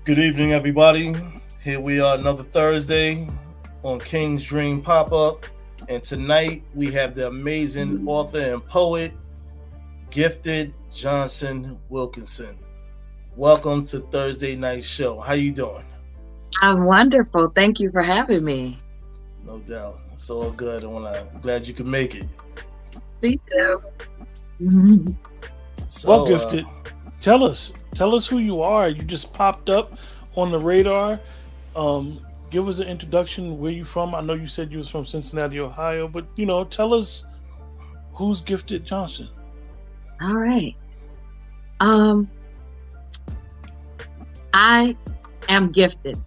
Good evening, everybody. Here we are another Thursday on King's Dream Pop-Up. And tonight we have the amazing author and poet, Gifted Johnson Wilkinson. Welcome to Thursday Night Show. How you doing? I'm wonderful. Thank you for having me. No doubt. It's all good. I'm glad you could make it. Me too. Well, Gifted, tell us who you are. You just popped up on the radar. Give us an introduction. Where you from? I know you said you was from Cincinnati, Ohio, but tell us who's Gifted Johnson. All right. I am gifted.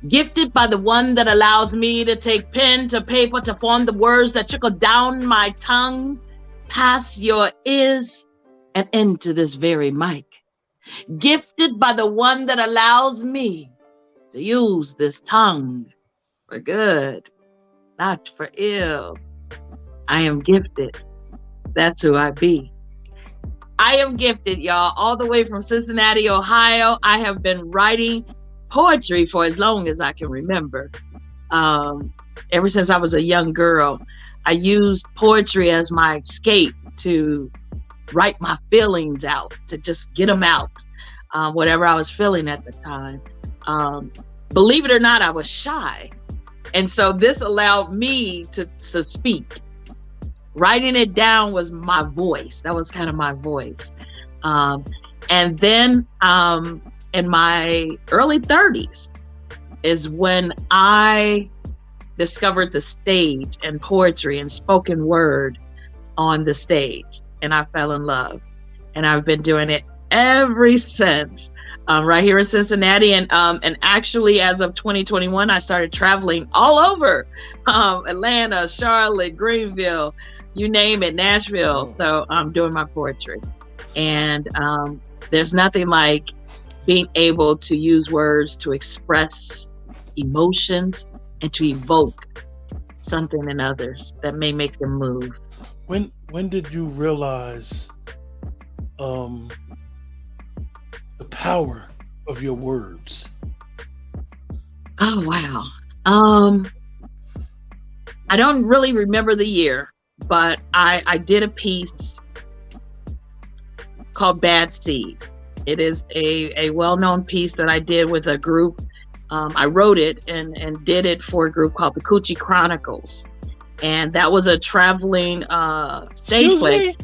Gifted by the one that allows me to take pen to paper to form the words that trickle down my tongue, past your ears, and into this very mic. Gifted by the one that allows me to use this tongue for good, not for ill. I am gifted. That's who I be. I am gifted, y'all, all the way from Cincinnati, Ohio. I have been writing poetry for as long as I can remember. Ever since I was a young girl, I used poetry as my escape to write my feelings out, to just get them out, whatever I was feeling at the time. Believe it or not, I was shy. And so this allowed me to speak. Writing it down was my voice. That was kind of my voice. And then in my early 30s is when I discovered the stage and poetry and spoken word on the stage. And I fell in love. And I've been doing it ever since. Right here in Cincinnati, and actually, as of 2021, I started traveling all over Atlanta, Charlotte, Greenville, you name it, Nashville. So I'm doing my poetry, and there's nothing like being able to use words to express emotions and to evoke something in others that may make them move. When did you realize the power of your words? Oh, wow. I don't really remember the year, but I did a piece called Bad Seed. It is a well-known piece that I did with a group. I wrote it and did it for a group called the Coochie Chronicles. And that was a traveling stage play.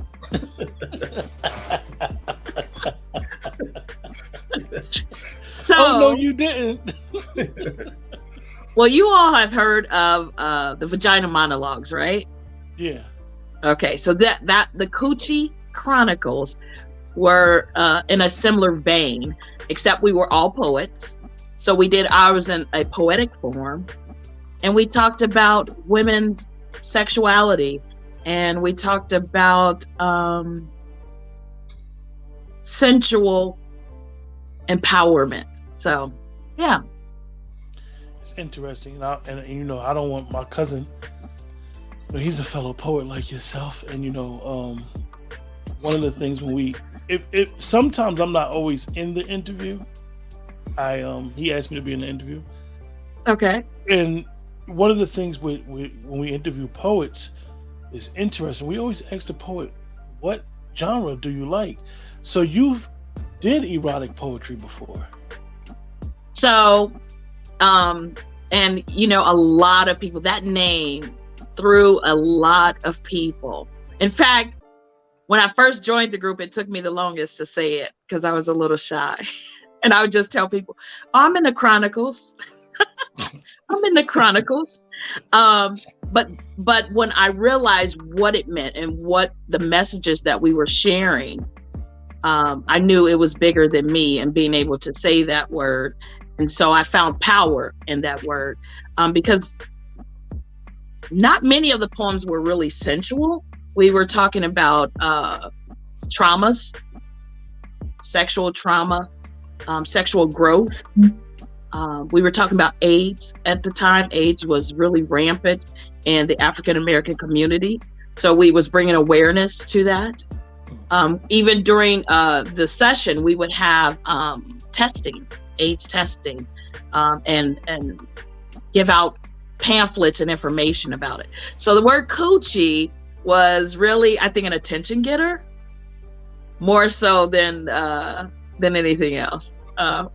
So, oh no, you didn't. Well, you all have heard of the vagina monologues, right? Yeah. Okay, so that the Coochie Chronicles were in a similar vein, except we were all poets. So we did ours in a poetic form, and we talked about women's sexuality, and we talked about sensual empowerment. So, yeah. It's interesting. And I don't want my cousin, he's a fellow poet like yourself. And, one of the things when if sometimes I'm not always in the interview, he asked me to be in the interview. Okay. And one of the things when we interview poets is interesting. We always ask the poet, what genre do you like? So you've did erotic poetry before. So, and a lot of people, that name threw a lot of people. In fact, when I first joined the group, it took me the longest to say it because I was a little shy. And I would just tell people, I'm in the Chronicles. I'm in the Chronicles. But when I realized what it meant and what the messages that we were sharing, I knew it was bigger than me and being able to say that word. And so I found power in that word, because not many of the poems were really sensual. We were talking about traumas, sexual trauma, sexual growth. We were talking about AIDS at the time. AIDS was really rampant in the African American community. So we was bringing awareness to that. Even during the session, we would have testing AIDS testing, and give out pamphlets and information about it. So the word coochie was really, I think, an attention getter, more so than anything else. And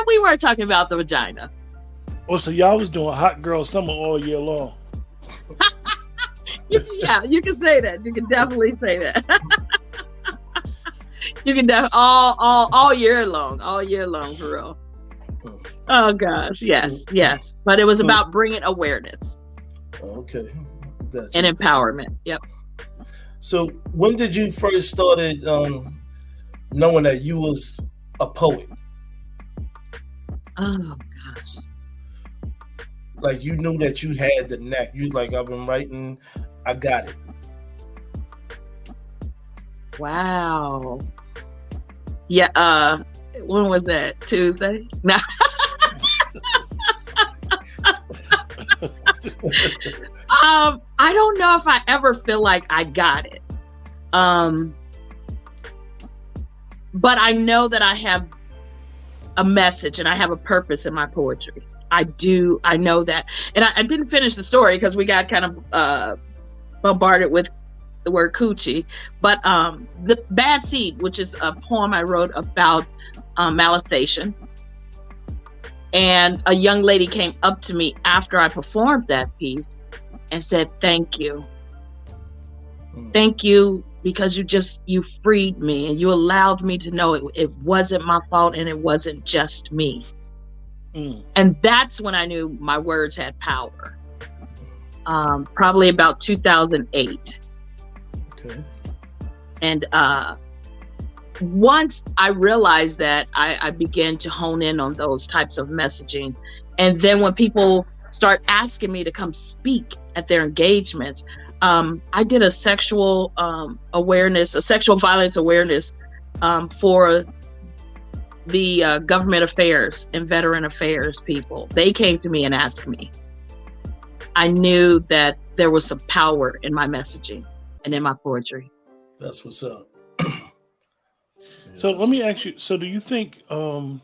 we were talking about the vagina. Oh, so y'all was doing hot girl summer all year long. Yeah, you can say that. You can definitely say that. You can all year long, for real. Oh gosh, yes. But it was about bringing awareness. Okay. Gotcha. And empowerment. Yep. So when did you first started knowing that you was a poet? Oh gosh. Like you knew that you had the knack. You was like, I've been writing, I got it. Wow. Yeah, when was that? Tuesday? No. I don't know if I ever feel like I got it. But I know that I have a message and I have a purpose in my poetry. I know that. And I didn't finish the story because we got kind of bombarded with the word coochie. But The Bad Seed, which is a poem I wrote about molestation. And a young lady came up to me after I performed that piece and said, thank you. Thank you, because you freed me and you allowed me to know it wasn't my fault and it wasn't just me. And that's when I knew my words had power. Probably about 2008. Okay. And once I realized that, I began to hone in on those types of messaging. And then when people start asking me to come speak at their engagements, I did a sexual violence awareness for the government affairs and veteran affairs people. They came to me and asked me. I knew that there was some power in my messaging and in my poetry. That's what's up. So let me ask you, so do you think, so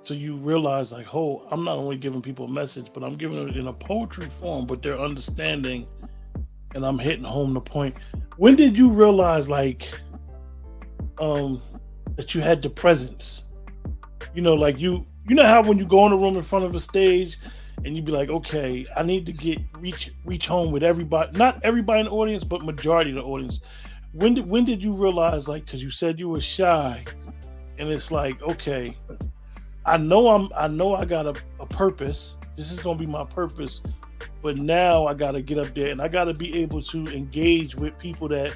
you realize like, oh, I'm not only giving people a message, but I'm giving it in a poetry form, but they're understanding and I'm hitting home the point. When did you realize like, that you had the presence? You know, like you know how when you go in a room in front of a stage and you be like, okay, I need to reach home with everybody, not everybody in the audience, but majority of the audience. When did you realize, like, because you said you were shy, and it's like, okay, I know I got a purpose. This is gonna be my purpose, but now I gotta get up there and I gotta be able to engage with people that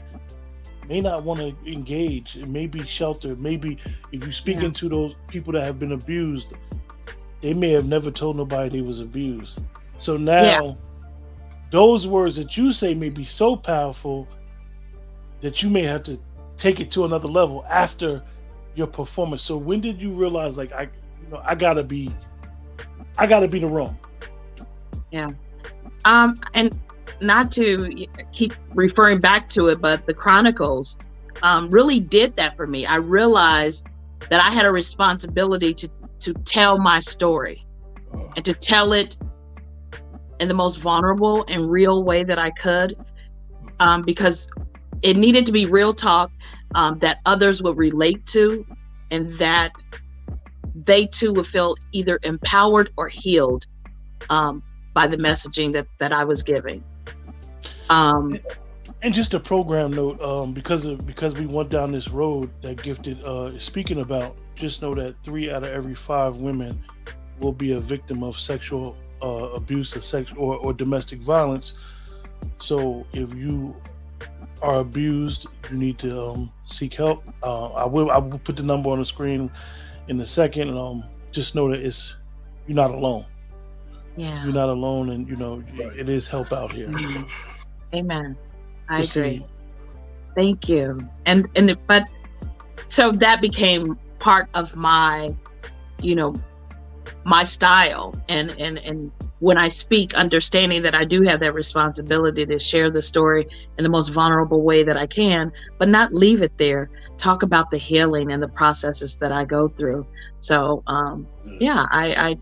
may not want to engage. It may be sheltered. Maybe if you speak into those people that have been abused, they may have never told nobody they was abused. So now those words that you say may be so powerful that you may have to take it to another level after your performance. So when did you realize, like, I gotta be the room? Yeah. And not to keep referring back to it, but the Chronicles really did that for me. I realized that I had a responsibility to tell my story and to tell it in the most vulnerable and real way that I could, because it needed to be real talk that others would relate to, and that they too would feel either empowered or healed by the messaging that I was giving. And just a program note, because we went down this road that Gifted is speaking about, just know that 3 out of every 5 women will be a victim of sexual abuse or domestic violence. So if you are abused, you need to seek help. I will put the number on the screen in a second. Just know that you're not alone. Yeah, you're not alone, and it is help out here. Amen. I agree. Thank you. But so that became part of my, my style and when I speak, understanding that I do have that responsibility to share the story in the most vulnerable way that I can, but not leave it there. Talk about the healing and the processes that I go through. So, I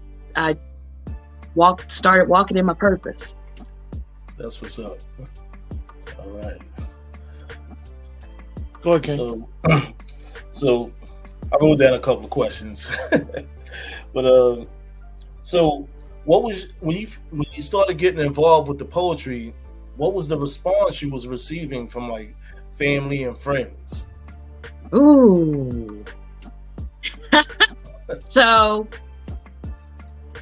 started walking in my purpose. That's what's up. All right. Go ahead, King. So I wrote down a couple of questions, but so what was when you started getting involved with the poetry? What was the response you was receiving from like family and friends? Ooh. So,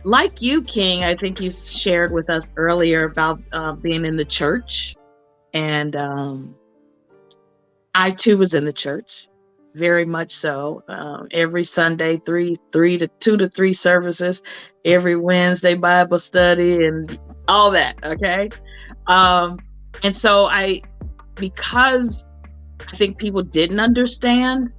like you, King, I think you shared with us earlier about being in the church, and I too was in the church, very much so. Every Sunday, 2 to 3 services, every Wednesday Bible study, and all that. Okay, and so because I think people didn't understand,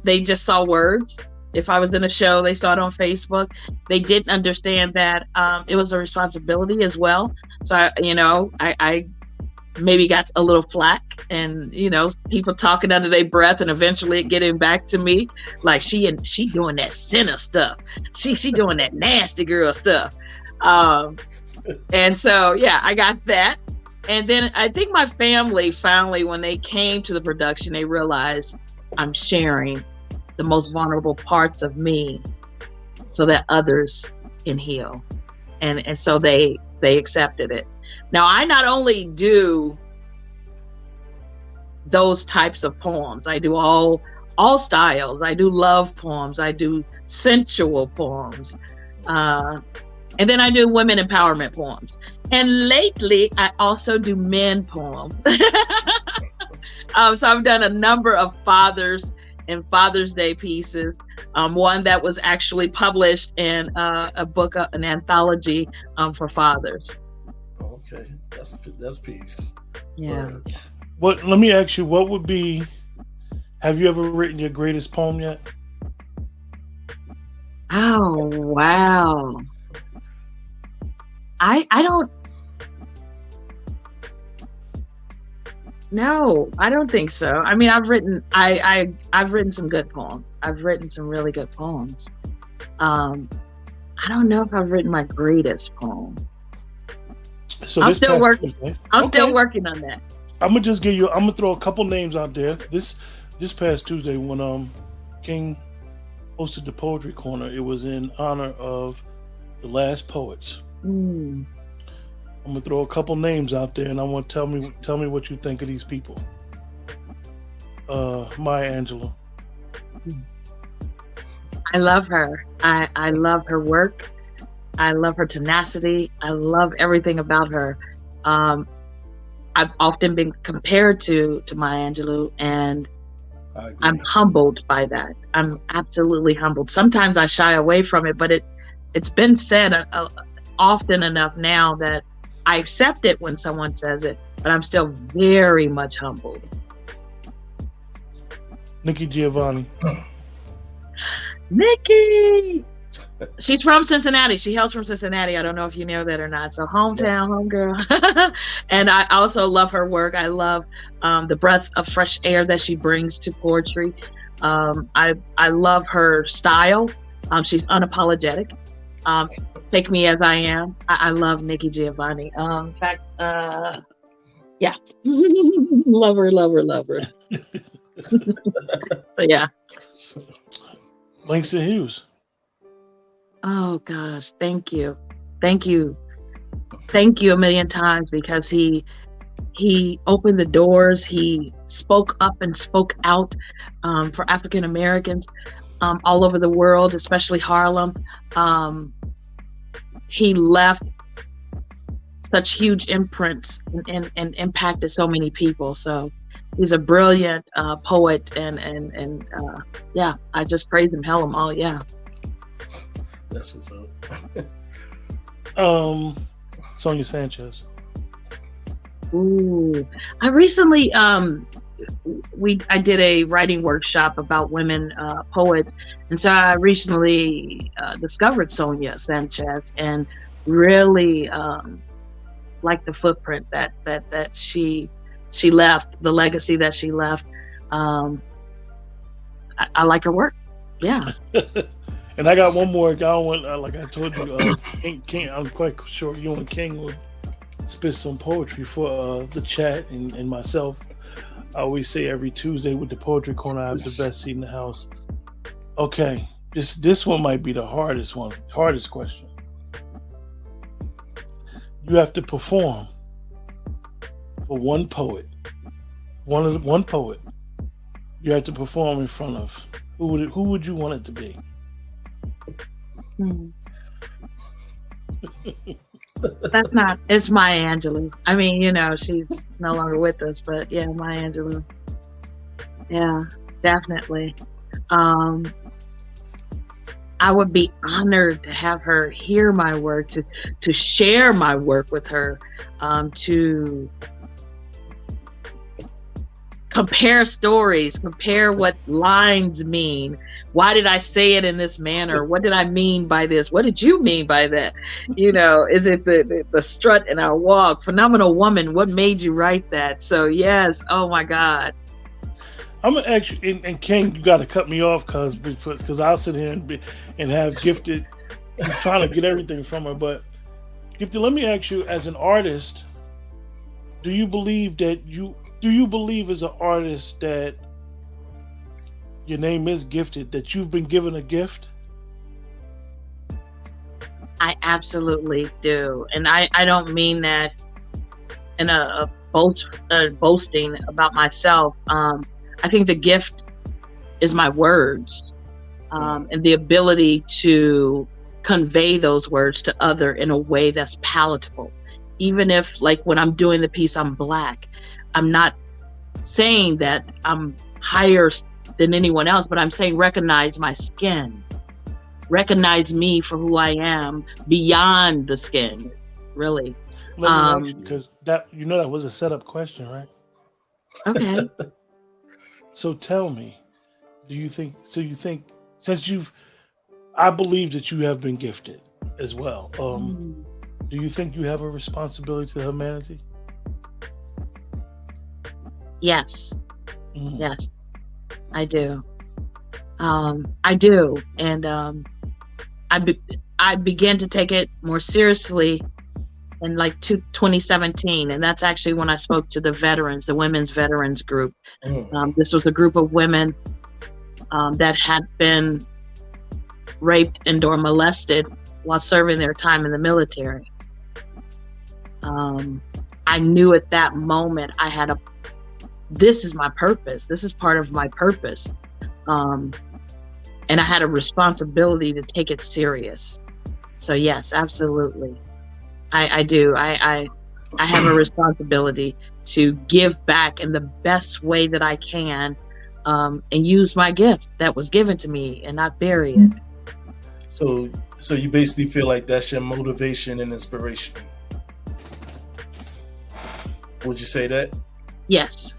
they just saw words. If I was in a show, they saw it on Facebook. They didn't understand that it was a responsibility as well. So I maybe got a little flack, and people talking under their breath, and eventually it getting back to me like she doing that sinner stuff. She doing that nasty girl stuff. And so I got that. And then I think my family finally, when they came to the production, they realized I'm sharing the most vulnerable parts of me so that others can heal. And so they accepted it. Now, I not only do those types of poems, I do all styles. I do love poems. I do sensual poems. And then I do women empowerment poems. And lately, I also do men poems. So I've done a number of fathers and Father's Day pieces. One that was actually published in a book, an anthology for fathers. Okay, that's peace. Yeah. Let me ask you, what would be? Have you ever written your greatest poem yet? Oh wow. I don't. No, I don't think so. I mean, I've written some good poems. I've written some really good poems. I don't know if I've written my greatest poem. So I'm still working. I'm still working on that. I'm gonna throw a couple names out there. This past Tuesday when King hosted the Poetry Corner, it was in honor of the last poets. I'm gonna throw a couple names out there, and I want to tell me what you think of these people. Maya Angelou. I love her. I love her work. I love her tenacity. I love everything about her. I've often been compared to Maya Angelou, and I'm humbled by that. I'm absolutely humbled. Sometimes I shy away from it, but it's been said often enough now that I accept it when someone says it, but I'm still very much humbled. Nikki Giovanni. Nikki! She's from Cincinnati. She hails from Cincinnati. I don't know if you know that or not. So hometown, homegirl. And I also love her work. I love the breath of fresh air that she brings to poetry. I love her style. She's unapologetic. Take me as I am. I love Nikki Giovanni. In fact, yeah. love her. But yeah. Langston Hughes. Oh gosh, thank you a million times, because he opened the doors. He spoke up and spoke out for African Americans all over the world, especially Harlem. He left such huge imprints and impacted so many people. So he's a brilliant poet, and yeah, I just praise him, hail him all. Yeah. That's what's up. Sonia Sanchez. Ooh, I recently I did a writing workshop about women poets, and so I recently discovered Sonia Sanchez, and really like the footprint that she left, the legacy that she left. I like her work. Yeah. And I got one more. I don't want, like I told you, King. I'm quite sure you and King will spit some poetry for the chat and myself. I always say every Tuesday with the Poetry Corner, I have the best seat in the house. Okay, this one might be the hardest question. You have to perform for one poet. One poet. You have to perform in front of. Who would you want it to be? It's Maya Angelou. I mean, she's no longer with us, but yeah, Maya Angelou. Yeah, definitely. I would be honored to have her hear my work, to share my work with her, to compare stories, compare what lines mean. Why did I say it in this manner? What did I mean by this? What did you mean by that? Is it the strut in our walk? Phenomenal woman, what made you write that? So yes, oh my God. I'm gonna ask you, and King, you got to cut me off because I'll sit here and have Gifted. I'm trying to get everything from her, but Gifted, let me ask you, as an artist, do you believe as an artist that your name is Gifted, that you've been given a gift? I absolutely do, and I don't mean that in a boasting about myself. I think the gift is my words, and the ability to convey those words to other in a way that's palatable. Even if, like, when I'm doing the piece, I'm Black, I'm not saying that I'm higher than anyone else, but I'm saying recognize my skin, recognize me for who I am beyond the skin, really. Let me ask you, because that was a setup question, right? Okay. So tell me, you think, since I believe that you have been gifted as well. Do you think you have a responsibility to humanity? Yes. Yes, I do. I do. And I began to take it more seriously in 2017. And that's actually when I spoke to the veterans, the women's veterans group. This was a group of women that had been raped and or molested while serving their time in the military. I knew at that moment this is my purpose. This is part of my purpose. And I had a responsibility to take it serious. So yes, absolutely. I do. I have a responsibility to give back in the best way that I can, and use my gift that was given to me and not bury it. So you basically feel like that's your motivation and inspiration. Would you say that? Yes.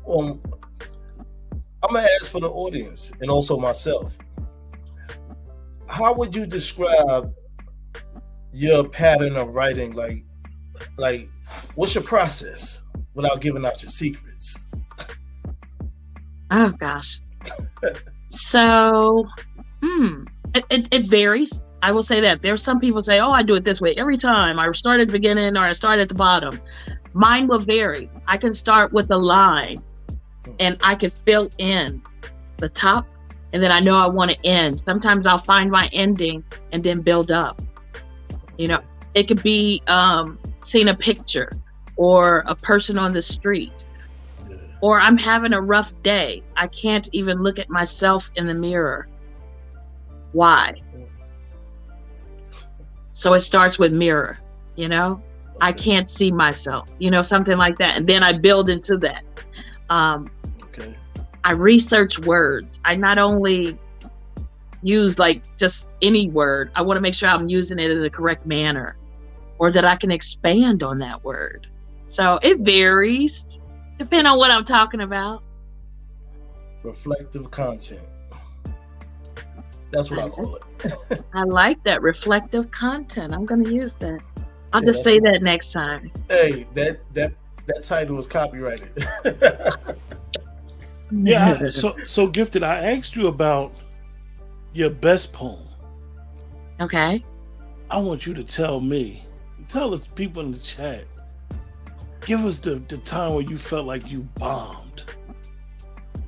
All right. I'm gonna ask for the audience and also myself. How would you describe your pattern of writing? Like, what's your process without giving out your secrets? Oh gosh. So, it varies. I will say that there's some people say, "Oh, I do it this way every time. I start at the beginning or I start at the bottom." Mine will vary. I can start with a line, and I can fill in the top, and then I know I want to end. Sometimes I'll find my ending and then build up. It could be seeing a picture or a person on the street, or I'm having a rough day. I can't even look at myself in the mirror. Why? So it starts with mirror, I can't see myself, something like that. And then I build into that. Okay. I research words. I not only use just any word, I want to make sure I'm using it in the correct manner, or that I can expand on that word. So it varies depending on what I'm talking about. Reflective content. That's what I call it. I like that, reflective content. I'm going to use that. I'll Yeah, just say that next time. Hey, that title is copyrighted. Yeah. So Gifted, I asked you about your best poem. Okay. I want you to tell the people in the chat, give us the time where you felt like you bombed.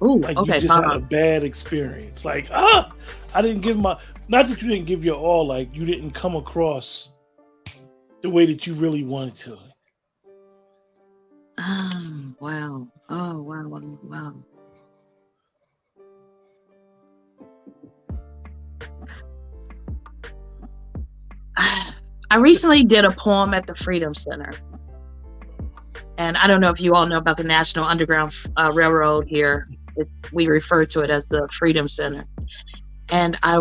Ooh, like okay. You just had a bad experience. Like, I didn't give not that you didn't give your all, like you didn't come across the way that you really wanted to. Wow. Oh, wow. I recently did a poem at the Freedom Center. And I don't know if you all know about the National Underground Railroad here. We refer to it as the Freedom Center. And I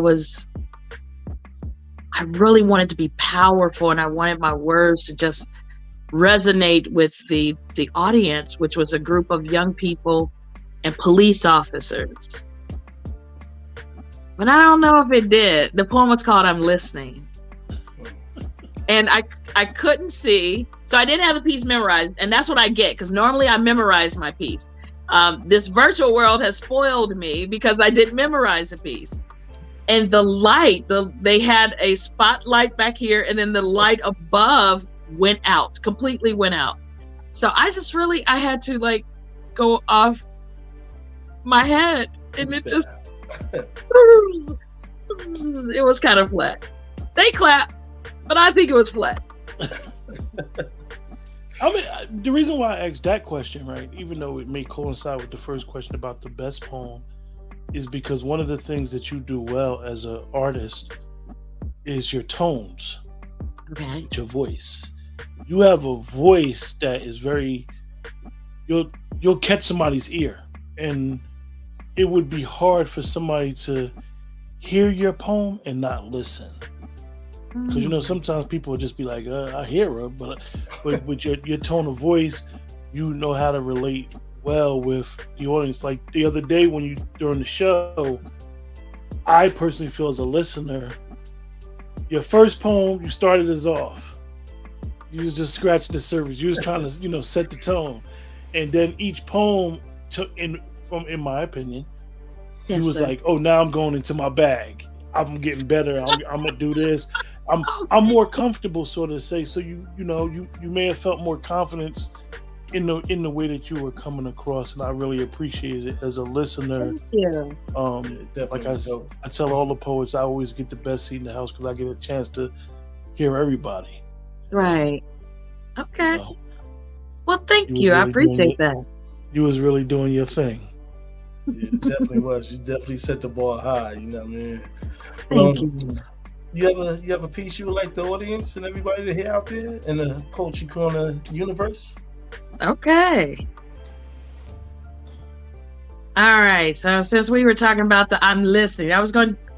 really wanted to be powerful, and I wanted my words to just resonate with the audience, which was a group of young people and police officers. But I don't know if it did. The poem was called I'm Listening. And I couldn't see, so I didn't have the piece memorized, and that's what I get, because normally I memorize my piece. This virtual world has spoiled me because I didn't memorize the piece. And the light, they had a spotlight back here, and then the light above completely went out. So I had to like go off my head, and it just, it was kind of flat. They clapped, but I think it was flat. I mean, the reason why I asked that question, right, even though it may coincide with the first question about the best poem, is because one of the things that you do well as an artist is your tones. Okay. Your voice. You have a voice that is very, you'll catch somebody's ear, and it would be hard for somebody to hear your poem and not listen. Because sometimes people will just be like, I hear her, but with your tone of voice, you know how to relate well with the audience. Like the other day during the show, I personally feel as a listener, your first poem, you started us off. You was just scratching the surface. You was trying to, set the tone. And then each poem in my opinion, he was like, oh, now I'm going into my bag. I'm getting better. I'm gonna do this. I'm more comfortable, so to say. So you may have felt more confidence in the way that you were coming across, and I really appreciate it as a listener. Yeah. Like I tell all the poets, I always get the best seat in the house because I get a chance to hear everybody. Right. Okay. Well, thank you. I appreciate that. You was really doing your thing. Yeah, it definitely was. You definitely set the bar high. You know what I mean? Thank you. You have a piece you would like the audience and everybody to hear out there in the Poetry Corner universe? Okay. All right. So since we were talking about I'm listening,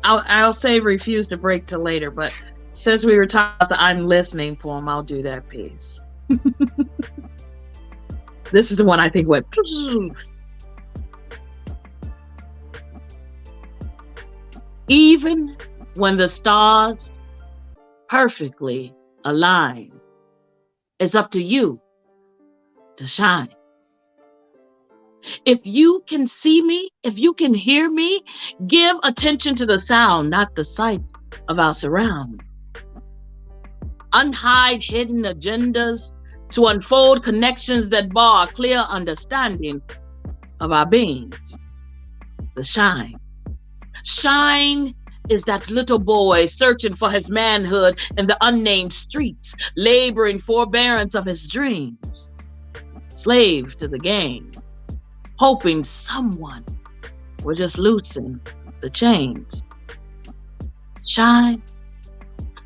I'll say refuse to break till later, but since we were talking about the I'm listening poem, I'll do that piece. This is the one I think went. Even when the stars perfectly align, it's up to you to shine. If you can see me, if you can hear me, give attention to the sound, not the sight of our surround. Unhide hidden agendas to unfold connections that bar clear understanding of our beings. The shine. Shine is that little boy searching for his manhood in the unnamed streets, laboring forbearance of his dreams, slave to the game, hoping someone will just loosen the chains. Shine.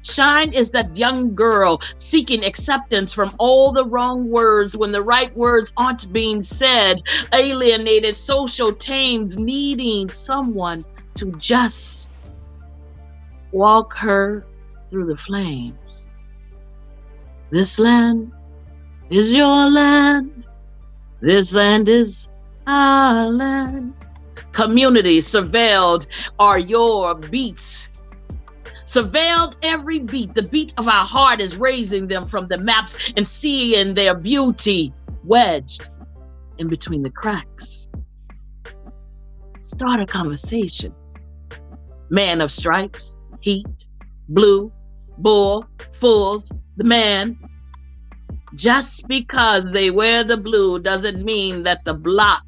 Shine is that young girl seeking acceptance from all the wrong words when the right words aren't being said, alienated social tames needing someone to just walk her through the flames. This land is your land. This land is our land. community surveilled are your beats. Surveilled every beat. The beat of our heart is raising them from the maps and seeing their beauty wedged in between the cracks. Start a conversation. Man of stripes, heat, blue, bull, fools, the man. Just because they wear the blue doesn't mean that the block.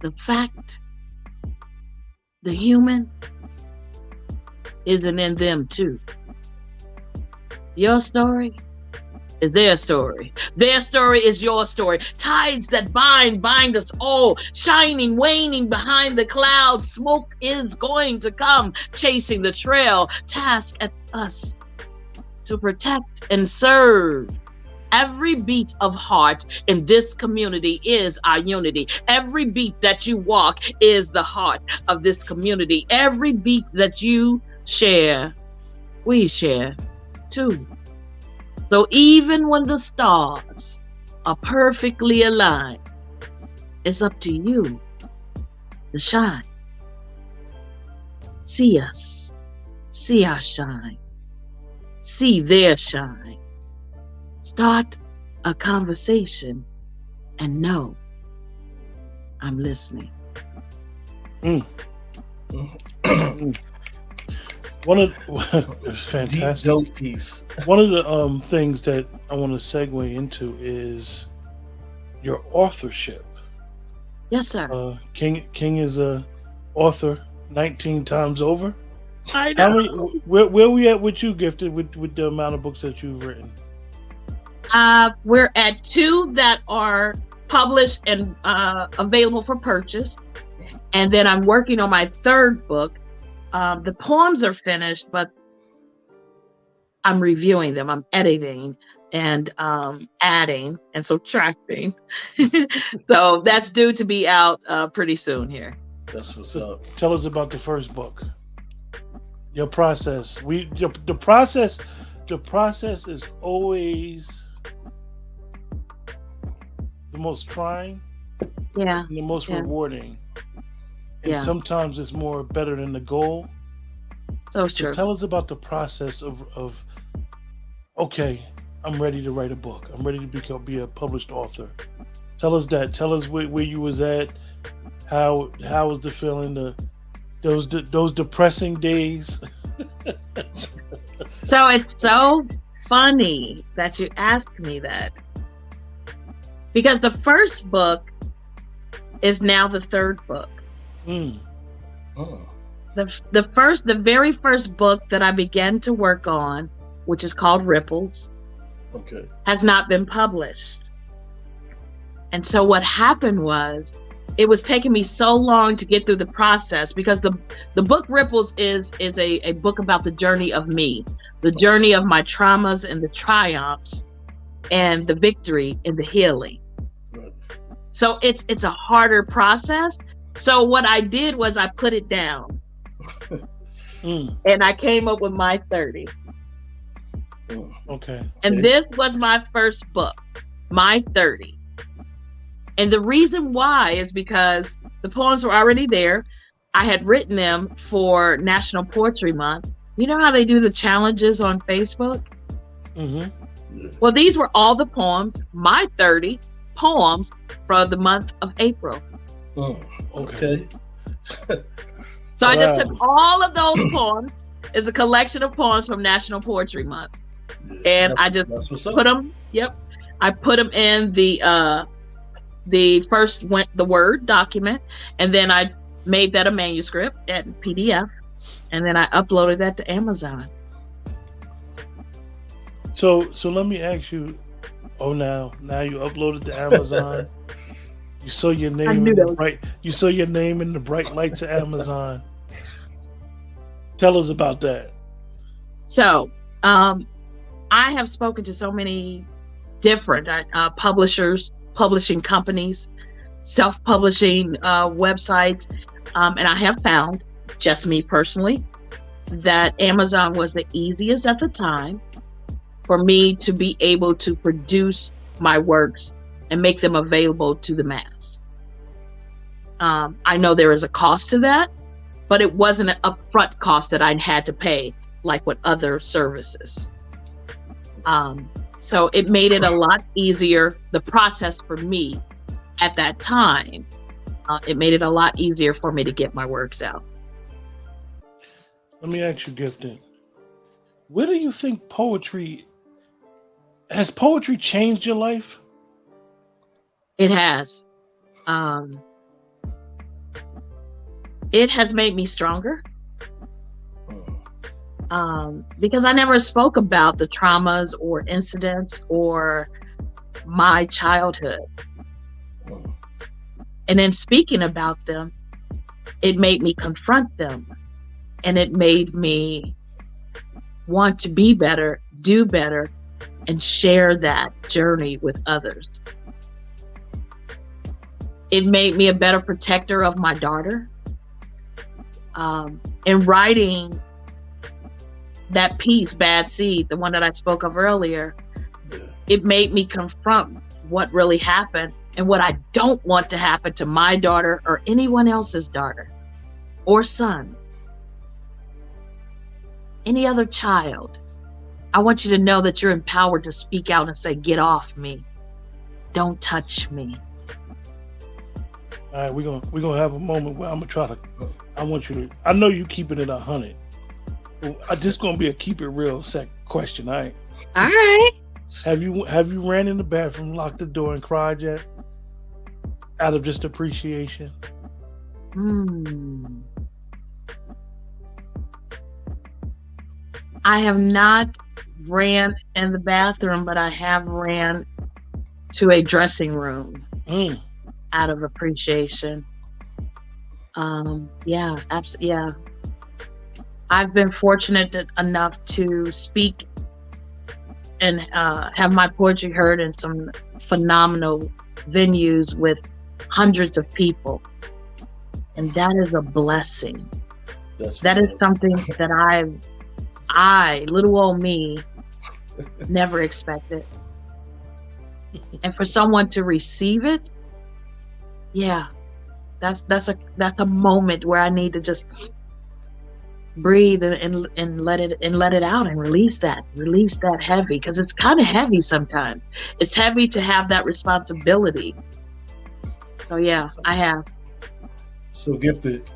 The fact, the human, isn't in them too. Your story is their story. Their story is your story. Tides that bind us all. Shining, waning behind the clouds. Smoke is going to come, chasing the trail. Task at us to protect and serve. Every beat of heart in this community is our unity. Every beat that you walk is the heart of this community. Every beat that you share, we share too. So even when the stars are perfectly aligned, it's up to you to shine. See us, see our shine, see their shine. Start a conversation and know I'm listening. One of fantastic. Deep dope piece. One of the things that I want to segue into is your authorship. Yes, sir. King is a author 19 times over. I know. How many? Where we at with you, Gifted, with the amount of books that you've written? We're at 2 that are published and available for purchase, and then I'm working on my 3rd book. The poems are finished, but I'm reviewing them. I'm editing and adding and subtracting. So that's due to be out pretty soon here. That's what's up. Tell us about the first book. Your process. The process is always the most trying, Yeah. and the most rewarding. And Yeah. sometimes it's more better than the goal. So So true. tell us about the process of okay, I'm ready to write a book. I'm ready to be a published author. Tell us that. Tell us where you was at. How was the feeling? Those depressing days. So it's so funny that you asked me that, because the first book is now the 3rd book. Oh. The very first book that I began to work on, which is called Ripples, Okay. has not been published. And so what happened was, it was taking me so long to get through the process, because the book Ripples is a book about the journey of me, the journey of my traumas and the triumphs and the victory and the healing. Right. So it's a harder process. So what I did was I put it down and I came up with my 30. Okay. And this was my first book, my 30. And the reason why is because the poems were already there. I had written them for National Poetry Month. You know how they do the challenges on Facebook? Mm-hmm. Yeah. Well, these were all the poems, my 30 poems for the month of April. Oh, okay. So I just took all of those poems as a collection of poems from National Poetry Month. Yeah, And I just that's what's up. put them, I put them in the first the Word document, and then I made that a manuscript and PDF, and then I uploaded that to Amazon. So let me ask you. Oh, now you uploaded to Amazon. You saw your name in the bright. You saw your name in the bright lights of Amazon. Tell us about that. So, I have spoken to so many different publishers, publishing companies, self-publishing websites, and I have found, just me personally, that Amazon was the easiest at the time for me to be able to produce my works and make them available to the mass. I know there is a cost to that, but it wasn't an upfront cost that I had to pay like with other services. So it made it a lot easier, the process for me at that time. It made it a lot easier for me to get my works out. Let me ask you, Gifted, where do you think has poetry changed your life? It has. It has made me stronger. Because I never spoke about the traumas or incidents or my childhood. And in speaking about them, it made me confront them. And it made me want to be better, do better, and share that journey with others. It made me a better protector of my daughter. In writing that piece, Bad Seed, the one that I spoke of earlier, it made me confront what really happened and what I don't want to happen to my daughter or anyone else's daughter or son, any other child. I want you to know that you're empowered to speak out and say, get off me. Don't touch me. All right, we're gonna have a moment where I'm gonna try to. I know you keeping it 100. I just gonna be a keep it real question. All right. All right. Have you ran in the bathroom, locked the door, and cried yet? Out of just appreciation. I have not ran in the bathroom, but I have ran to a dressing room out of appreciation. Yeah, absolutely. Yeah. I've been fortunate enough to speak and have my poetry heard in some phenomenal venues with hundreds of people. And that is a blessing. That is something that I, little old me, never expected. And for someone to receive it, yeah, that's a moment where I need to just breathe and let it out and release that heavy, because it's kind of heavy sometimes. It's heavy to have that responsibility. So yeah, I have. So Gifted,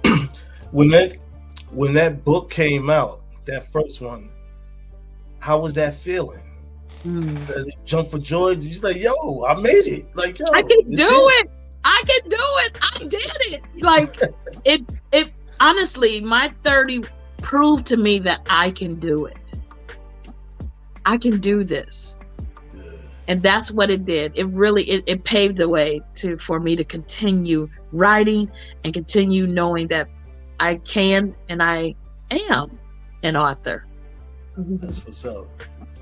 when that book came out, that first one, how was that feeling? Jump for joy? You're just like, yo, I made it. Like, yo, I can do it. I can do it. I did it. Like it honestly, my 30 proved to me that I can do it. I can do this. Yeah. And that's what it did. It really it paved the way for me to continue writing and continue knowing that I can and I am an author. That's what's up.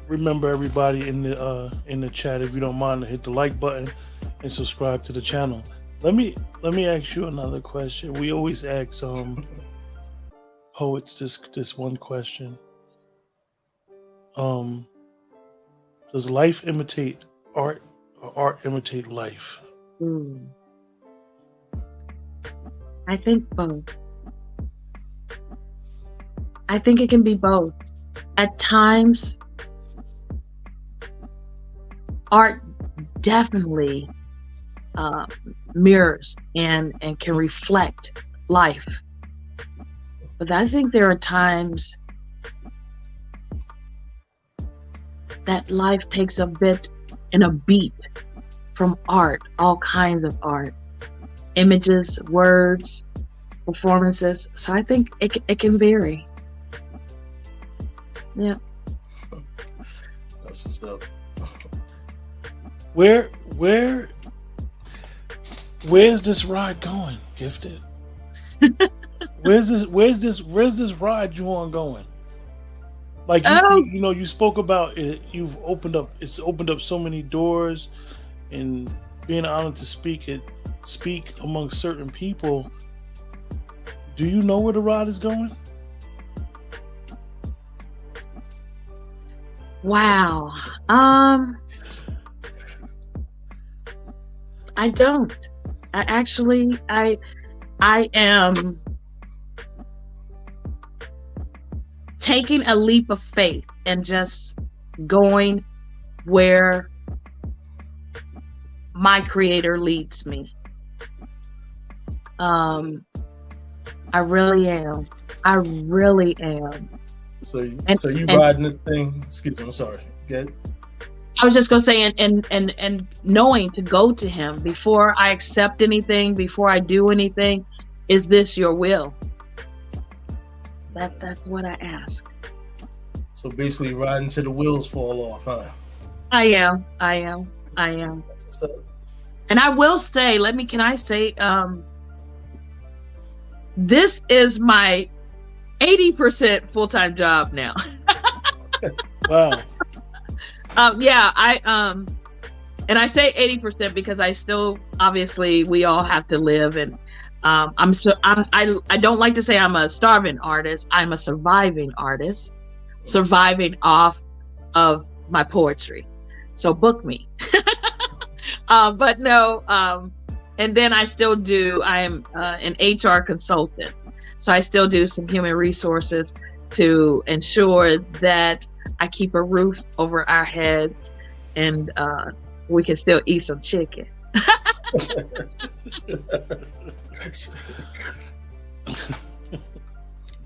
Remember, everybody in the chat, if you don't mind, to hit the like button and subscribe to the channel. Let me ask you another question. We always ask poets this one question. Does life imitate art, or art imitate life? I think both. I think it can be both. At times, art definitely mirrors and can reflect life. But I think there are times that life takes a bit and a beat from art, all kinds of art, images, words, performances. So I think it can vary. Yeah. That's what's up. Where's this ride going, Gifted? Where's this ride you on going? Like you spoke about it. It's opened up so many doors, and being honored to speak among certain people. Do you know where the ride is going? Wow. I don't. I am taking a leap of faith and just going where my creator leads me. I really am. I really am. So you riding this thing? Excuse me. I'm sorry. Good. I was just gonna say, and knowing to go to him before I accept anything, before I do anything. Is this your will? That's what I ask. So basically, riding till the wheels fall off, huh? I am. That's what's up. And I will say, can I say, this is my 80% full-time job now. Wow. And I say 80% because I still, obviously, we all have to live, and I don't like to say I'm a starving artist. I'm a surviving artist, surviving off of my poetry. So book me. But no, and then I still do, I'm an HR consultant. So I still do some human resources to ensure that I keep a roof over our heads and we can still eat some chicken.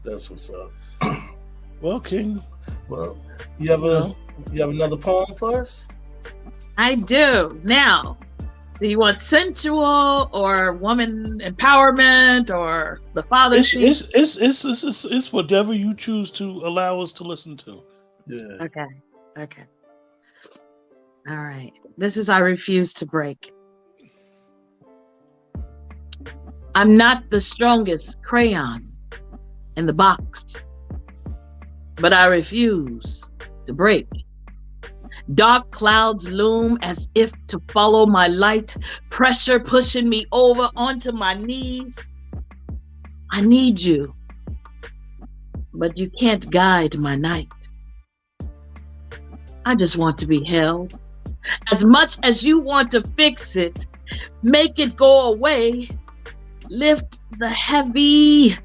That's what's up. Well, King. Well, you have another poem for us? I do. Now, do you want sensual or woman empowerment or the father? It's whatever you choose to allow us to listen to. Yeah. Okay. All right. This is I Refuse to Break. I'm not the strongest crayon in the box, but I refuse to break. Dark clouds loom as if to follow my light, pressure pushing me over onto my knees. I need you, but you can't guide my night. I just want to be held. As much as you want to fix it, make it go away, lift the heavy.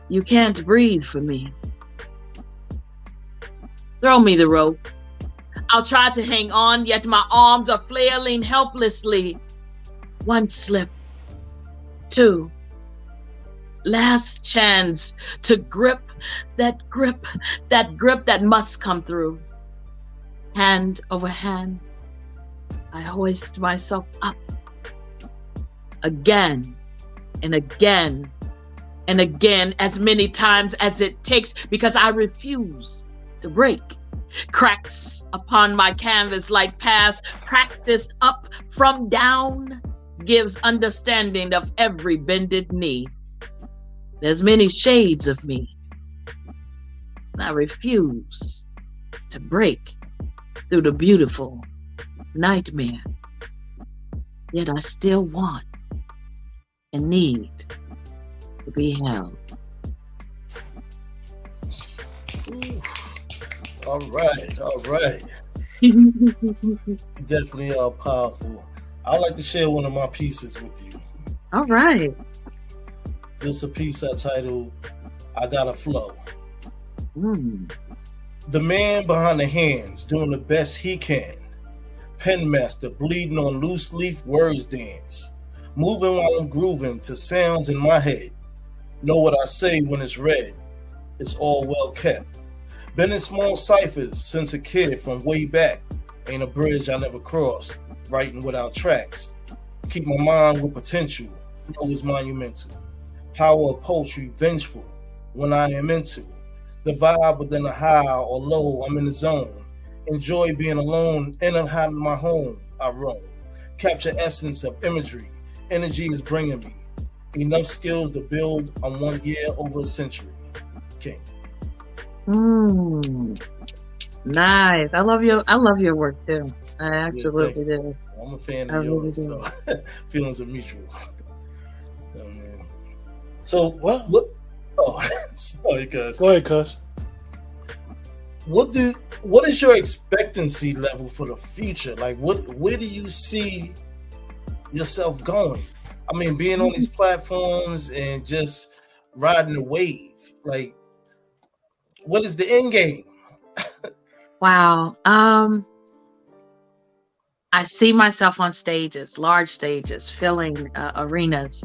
You can't breathe for me. Throw me the rope. I'll try to hang on, yet my arms are flailing helplessly. One slip, two. Last chance to grip that that must come through. Hand over hand, I hoist myself up again and again and again, as many times as it takes, because I refuse to break. Cracks upon my canvas like past practice up from down gives understanding of every bended knee. There's many shades of me. I refuse to break through the beautiful nightmare. Yet I still want and need to be held. All right. You definitely are powerful. I'd like to share one of my pieces with you. All right. This is a piece I titled, I Gotta Flow. The man behind the hands doing the best he can. Pen master bleeding on loose leaf words dance. Moving while I'm grooving to sounds in my head. Know what I say when it's read. It's all well kept. Been in small ciphers since a kid from way back. Ain't a bridge I never crossed. Writing without tracks. Keep my mind with potential. Flow is monumental. Power of poetry vengeful when I am into. The vibe within a high or low, I'm in the zone. Enjoy being alone in and out of my home, I roam. Capture essence of imagery. Energy is bringing me. Enough skills to build on 1 year over a century. King. Nice. I love your work too. I absolutely do. I'm a fan of yours, so feelings are mutual. Oh, man. So what? Oh, sorry, guys. Go ahead, cuz. What is your expectancy level for the future? Like, where do you see yourself going? I mean, being on these platforms and just riding the wave. Like, what is the end game? Wow. I see myself on stages, large stages, filling arenas,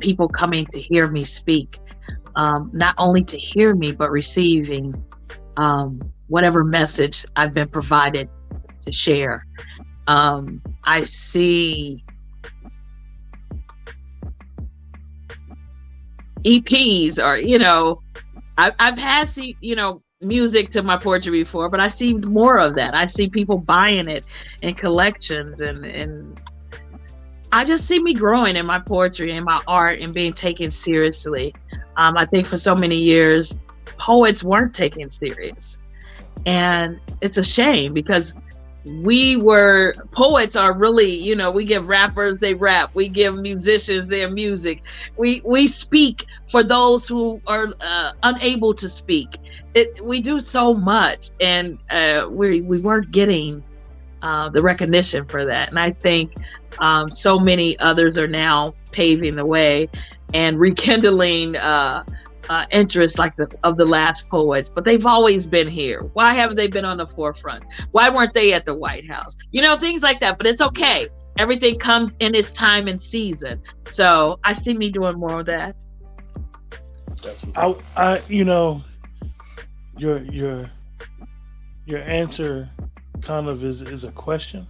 people coming to hear me speak, not only to hear me, but receiving whatever message I've been provided to share. I see EPs, or I've had music to my poetry before, but I see more of that. I see people buying it in collections, and I just see me growing in my poetry and my art and being taken seriously. I think for so many years, poets weren't taken serious, and it's a shame, because poets are really, we give rappers, they rap, we give musicians their music, we speak for those who are unable to speak. We do so much, and we weren't getting the recognition for that. And I think so many others are now paving the way and rekindling interest of the last poets, but they've always been here. Why haven't they been on the forefront? Why weren't they at the White House? Things like that. But it's okay. Everything comes in its time and season. So I see me doing more of that. That's what's your answer kind of is a question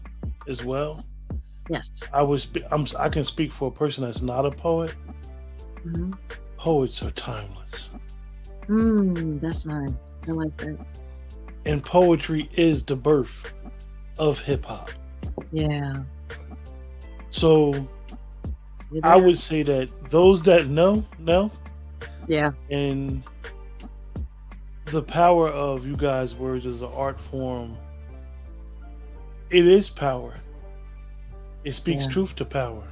as well. Yes. I can speak for a person that's not a poet. Mm-hmm. Poets are timeless. That's nice. I like that. And poetry is the birth of hip hop. Yeah. So I would say that those that know. Yeah. And the power of you guys' words as an art form, it is power. It speaks truth to power.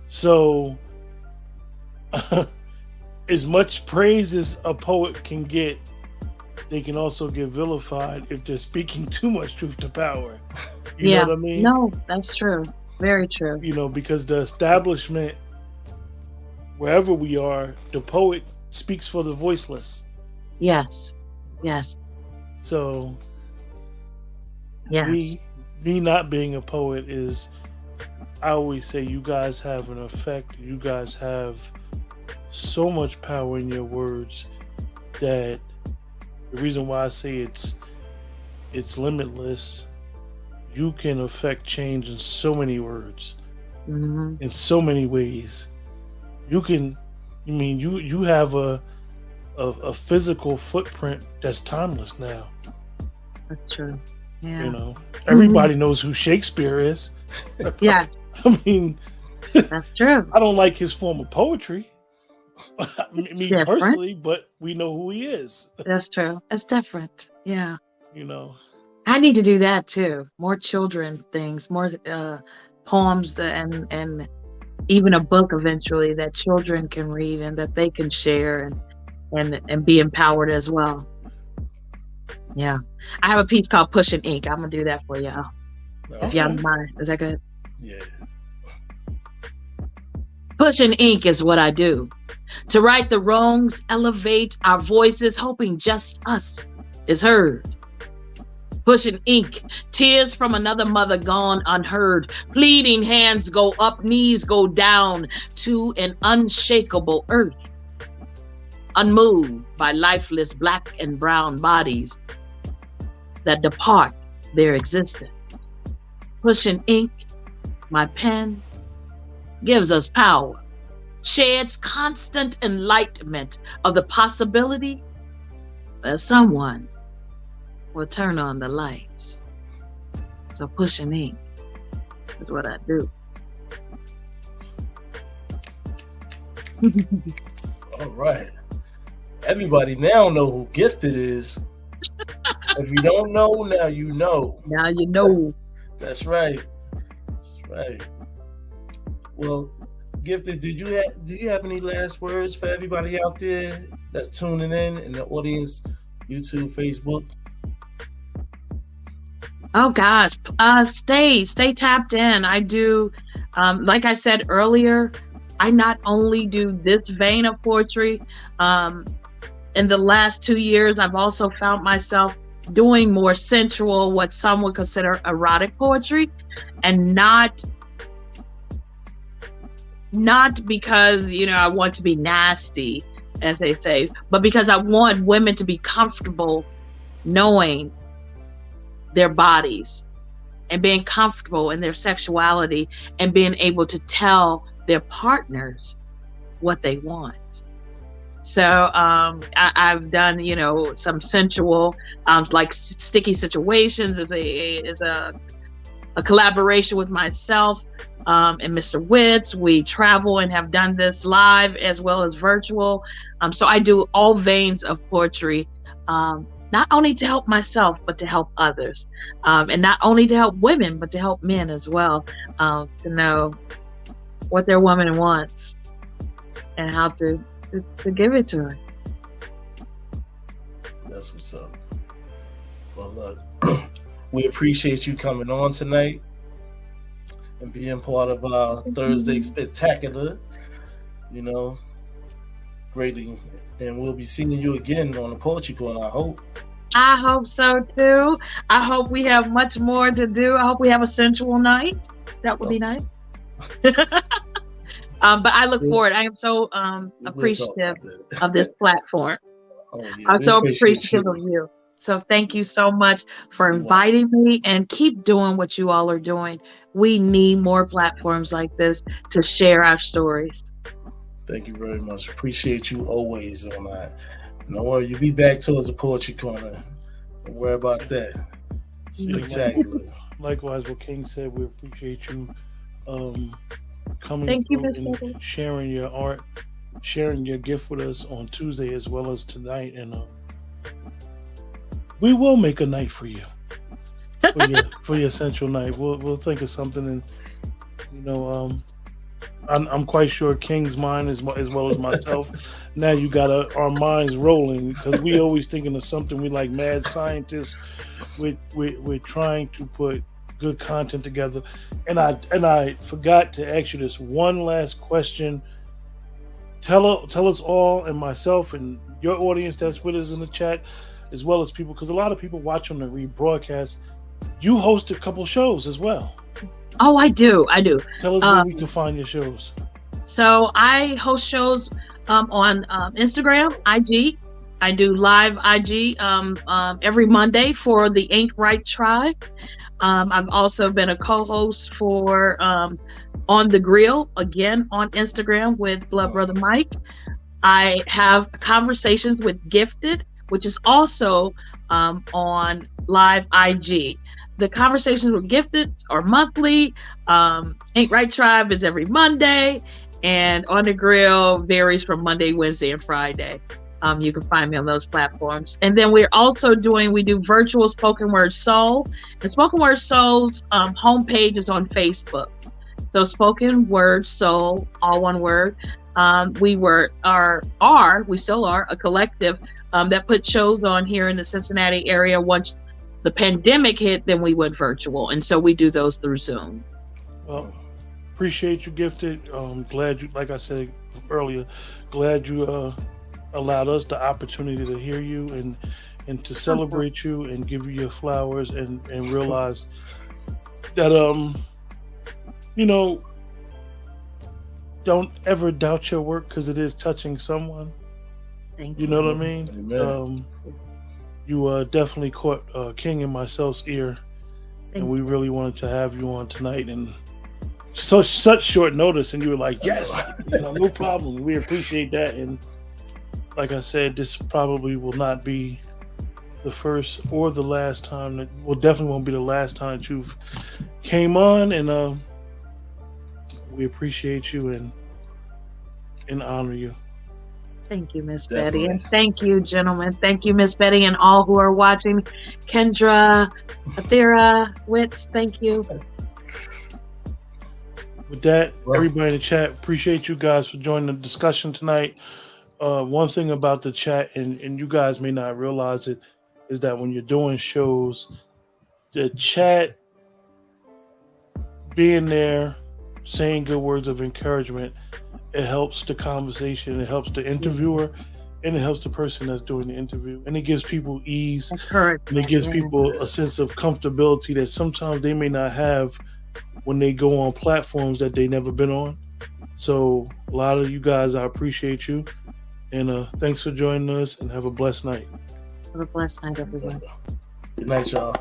So as much praise as a poet can get, they can also get vilified if they're speaking too much truth to power. You know what I mean? No, that's true. Very true. Because the establishment, wherever we are, the poet speaks for the voiceless. Yes. So yes. Me not being a poet is, I always say, you guys have an effect. You guys have so much power in your words that the reason why I say it's limitless. You can affect change in so many words, in so many ways. You have a physical footprint that's timeless now. That's true. Yeah. Everybody knows who Shakespeare is. Yeah. I mean, that's true. I don't like his form of poetry. Me personally, but we know who he is. That's true. It's different. Yeah. I need to do that too. More children things, more poems, and even a book eventually that children can read and that they can share and be empowered as well. Yeah. I have a piece called Pushing Ink. I'm gonna do that for y'all. Okay. If y'all don't mind. Is that good? Yeah. Pushing ink is what I do. To right the wrongs, elevate our voices, hoping just us is heard. Pushing ink, tears from another mother gone unheard. Pleading hands go up, knees go down to an unshakable earth. Unmoved by lifeless black and brown bodies that depart their existence. Pushing ink, my pen, gives us power, sheds constant enlightenment of the possibility that someone will turn on the lights. So pushing ink is what I do. All right. Everybody now know who Gifted is. If you don't know, now you know. Now you know. That's right. That's right. Well, Gifted, do you have any last words for everybody out there that's tuning in the audience, YouTube, Facebook? Oh gosh, stay tapped in. I do Like I said earlier, I not only do this vein of poetry. In the last 2 years, I've also found myself doing more sensual, what some would consider erotic poetry, and not because, I want to be nasty, as they say, but because I want women to be comfortable knowing their bodies and being comfortable in their sexuality and being able to tell their partners what they want. So I've done, some sensual, like Sticky Situations is a collaboration with myself and Mr. Witz. We travel and have done this live as well as virtual. So I do all veins of poetry, not only to help myself, but to help others. And not only to help women, but to help men as well, to know what their woman wants and how to give it to her. That's what's up. Well, look, we appreciate you coming on tonight and being part of our Thursday Spectacular. Greatly. And we'll be seeing you again on the Poetry Corner, I hope. I hope so too. I hope we have much more to do. I hope we have a sensual night. That would be nice. But I look forward. I am so appreciative of this platform. I'm so appreciative of you. So thank you so much for inviting me, and keep doing what you all are doing. We need more platforms like this to share our stories. Thank you very much. Appreciate you always on that. No worry, you'll be back towards the Poetry Corner. Don't worry about that. Spectacular. Likewise, what King said, we appreciate you coming and sharing your art, sharing your gift with us on Tuesday as well as tonight, and we will make a night for you for your sensual night. We'll think of something, and I'm quite sure King's mind as well as myself. Now you got our minds rolling, because we always thinking of something. We like mad scientists. We're trying to put good content together, and I forgot to ask you this one last question. Tell us all, and myself and your audience that's with us in the chat, as well as people, because a lot of people watch on the rebroadcast. You host a couple shows as well. Oh, I do. Tell us where we can find your shows. So I host shows on Instagram, IG. I do live IG every Monday for the Ain't Right Tribe. I've also been a co-host for On the Grill, again on Instagram with Blood Brother Mike. I have conversations with Gifted, which is also on live IG. The conversations with Gifted are monthly. Ain't Right Tribe is every Monday, and On the Grill varies from Monday, Wednesday, and Friday. You can find me on those platforms. And then we do virtual Spoken Word Soul. And Spoken Word Soul's homepage is on Facebook. So Spoken Word Soul, all one word. We still are a collective that put shows on here in the Cincinnati area. Once the pandemic hit, then we went virtual. And so we do those through Zoom. Well, appreciate you, Gifted. Glad you, like I said earlier, glad you allowed us the opportunity to hear you and to celebrate you and give you your flowers and realize that don't ever doubt your work, because it is touching someone. Thank you. You know what I mean? You definitely caught King and myself's ear, and we really wanted to have you on tonight, and such short notice, and you were like, yes, no problem. We appreciate that. And like I said, this probably will not be the first or the last time definitely won't be the last time that you've came on, and we appreciate you and honor you. Thank you, Miss Betty. And thank you, gentlemen. Thank you, Miss Betty, and all who are watching. Kendra, Athera, Witz, thank you. With that, everybody in the chat, appreciate you guys for joining the discussion tonight. One thing about the chat, and you guys may not realize it, is that when you're doing shows, the chat being there saying good words of encouragement, it helps the conversation, it helps the interviewer, and it helps the person that's doing the interview. And it gives people ease, and it gives people a sense of comfortability that sometimes they may not have when they go on platforms that they never been on. So a lot of you guys, I appreciate you. And thanks for joining us, and have a blessed night. Have a blessed night, everyone. Good night, y'all.